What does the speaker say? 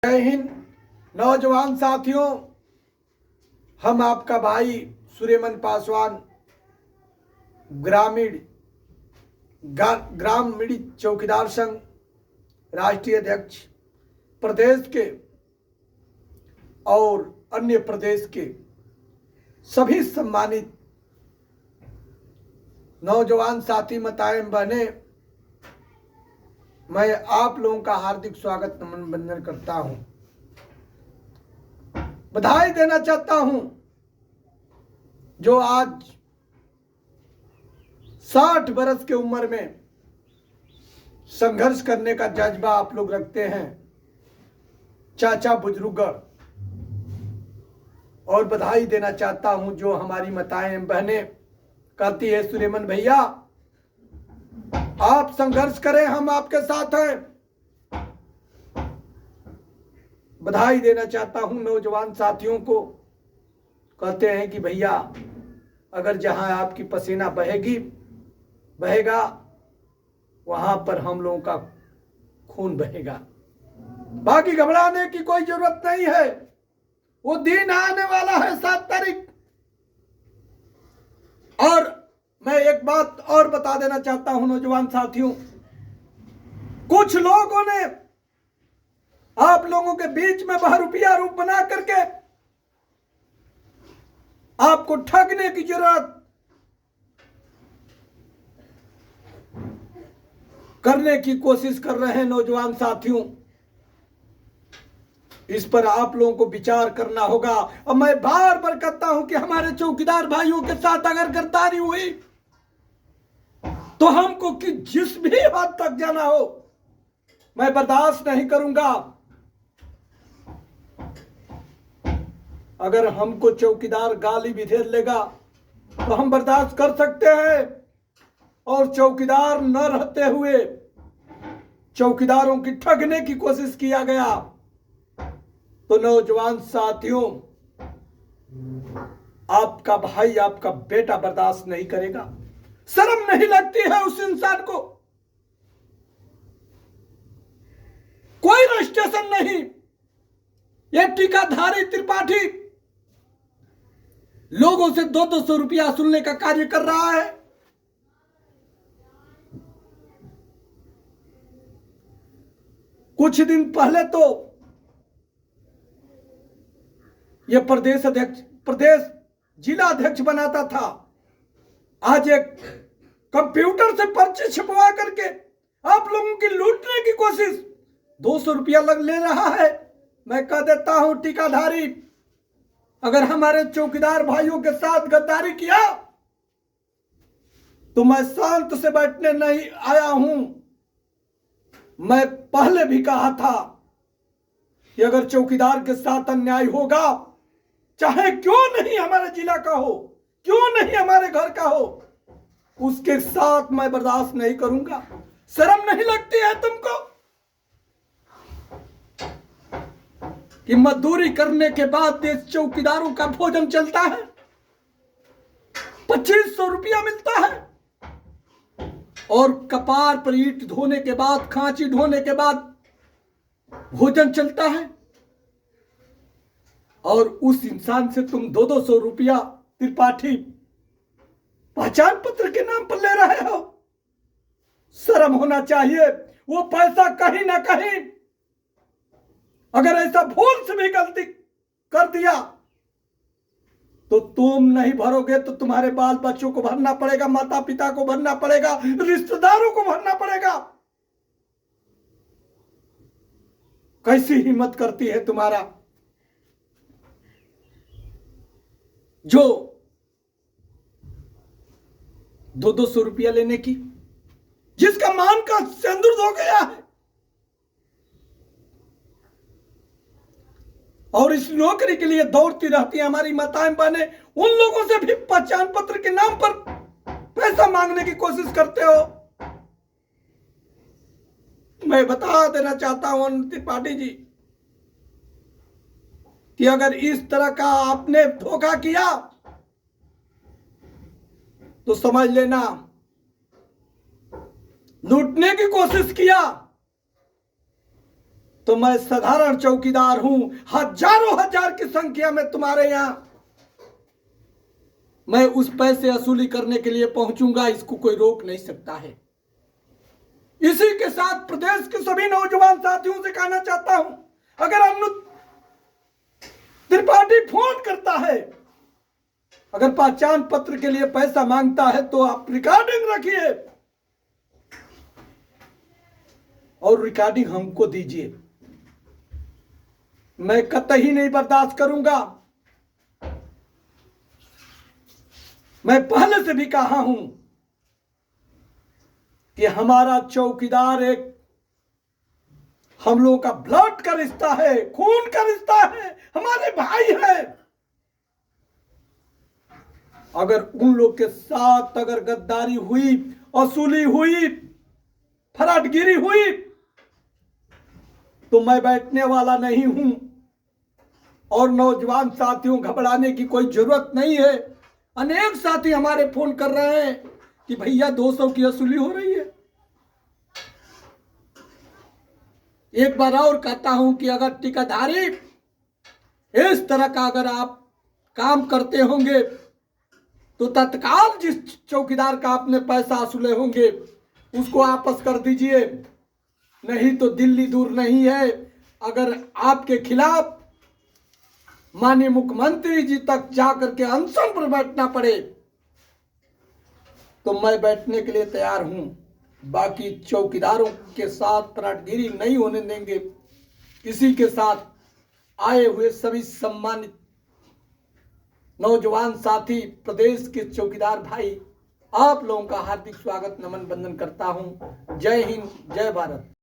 जय हिंद। नौजवान साथियों, हम आपका भाई सुरेमन पासवान ग्रामीण चौकीदार संघ राष्ट्रीय अध्यक्ष प्रदेश के और अन्य प्रदेश के सभी सम्मानित नौजवान साथी माताएं बहनें, मैं आप लोगों का हार्दिक स्वागत नमन वंदन करता हूं। बधाई देना चाहता हूं जो आज 60 बरस की उम्र में संघर्ष करने का जज्बा आप लोग रखते हैं, चाचा बुजुर्ग। और बधाई देना चाहता हूं जो हमारी माताएं बहनें कहती है सुरेमन भैया आप संघर्ष करें, हम आपके साथ हैं। बधाई देना चाहता हूं नौजवान साथियों को, कहते हैं कि भैया अगर जहां आपकी पसीना बहेगा वहां पर हम लोगों का खून बहेगा। बाकी घबराने की कोई जरूरत नहीं है, वो दिन आने वाला है 7 तारीख। और मैं एक बात और बता देना चाहता हूं नौजवान साथियों, कुछ लोगों ने आप लोगों के बीच में बहरूपिया रूप बना करके आपको ठगने की जरूरत करने की कोशिश कर रहे हैं नौजवान साथियों। इस पर आप लोगों को विचार करना होगा। और मैं बार बार कहता हूं कि हमारे चौकीदार भाइयों के साथ अगर गद्दारी हुई तो हमको कि जिस भी हद तक जाना हो मैं बर्दाश्त नहीं करूंगा। अगर हमको चौकीदार गाली भी दे लेगा तो हम बर्दाश्त कर सकते हैं, और चौकीदार न रहते हुए चौकीदारों की ठगने की कोशिश किया गया तो नौजवान साथियों आपका भाई आपका बेटा बर्दाश्त नहीं करेगा। शर्म नहीं लगती है उस इंसान को? कोई रजिस्ट्रेशन नहीं, ये टीकाधारी त्रिपाठी लोगों से 200 रुपया वसूलने का कार्य कर रहा है। कुछ दिन पहले तो यह प्रदेश जिला अध्यक्ष बनाता था, आज एक कंप्यूटर से पर्ची छपवा करके आप लोगों की लूटने की कोशिश 200 रुपया ले रहा है। मैं कह देता हूं टीकाधारी, अगर हमारे चौकीदार भाइयों के साथ गद्दारी किया तो मैं शांत से बैठने नहीं आया हूं। मैं पहले भी कहा था कि अगर चौकीदार के साथ अन्याय होगा, चाहे क्यों नहीं हमारे जिला का हो, क्यों नहीं हमारे घर का हो, उसके साथ मैं बर्दाश्त नहीं करूंगा। शर्म नहीं लगती है तुमको कि मजदूरी करने के बाद इस चौकीदारों का भोजन चलता है, 2500 रुपया मिलता है, और कपार पर ईंट धोने के बाद, खांची ढोने के बाद भोजन चलता है, और उस इंसान से तुम 200 रुपया त्रिपाठी पहचान पत्र के नाम पर ले रहे हो। शर्म होना चाहिए। वो पैसा कहीं ना कहीं अगर ऐसा भूल से भी गलती कर दिया तो तुम नहीं भरोगे तो तुम्हारे बाल बच्चों को भरना पड़ेगा, माता पिता को भरना पड़ेगा, रिश्तेदारों को भरना पड़ेगा। कैसी हिम्मत करती है तुम्हारा जो 200 रुपया लेने की, जिसका मान का सिंदूर हो गया है, और इस नौकरी के लिए दौड़ती रहती है हमारी माताएं बहनें, उन लोगों से भी पहचान पत्र के नाम पर पैसा मांगने की कोशिश करते हो। मैं बता देना चाहता हूं त्रिपाठी जी कि अगर इस तरह का आपने धोखा किया तो समझ लेना लूटने की कोशिश किया तो मैं साधारण चौकीदार हूं। हजारों हजार की संख्या में तुम्हारे यहां मैं उस पैसे वसूली करने के लिए पहुंचूंगा, इसको कोई रोक नहीं सकता है। इसी के साथ प्रदेश के सभी नौजवान साथियों से कहना चाहता हूं, अगर अनु त्रिपाठी फोन करता है, अगर पहचान पत्र के लिए पैसा मांगता है, तो आप रिकॉर्डिंग रखिए और रिकॉर्डिंग हमको दीजिए। मैं कतई नहीं बर्दाश्त करूंगा। मैं पहले से भी कहा हूं कि हमारा चौकीदार एक हम लोगों का ब्लड का रिश्ता है, खून का रिश्ता है, हमारे भाई है। अगर उन लोग के साथ अगर गद्दारी हुई, वसूली हुई, फराटगिरी हुई, तो मैं बैठने वाला नहीं हूं। और नौजवान साथियों, घबराने की कोई जरूरत नहीं है। अनेक साथी हमारे फोन कर रहे हैं कि भैया 200 की वसूली हो रही है। एक बार और कहता हूं कि अगर ठेकेदारी इस तरह का अगर आप काम करते होंगे, तो तत्काल जिस चौकीदार का आपने पैसा वसूले होंगे उसको वापस कर दीजिए, नहीं तो दिल्ली दूर नहीं है। अगर आपके खिलाफ माननीय मुख्यमंत्री जी तक जाकर के अनशन पर बैठना पड़े, तो मैं बैठने के लिए तैयार हूं। बाकी चौकीदारों के साथ फराटगिरी नहीं होने देंगे। इसी के साथ आए हुए सभी सम्मानित नौजवान साथी, प्रदेश के चौकीदार भाई, आप लोगों का हार्दिक स्वागत, नमन, वंदन करता हूं। जय हिंद, जय भारत।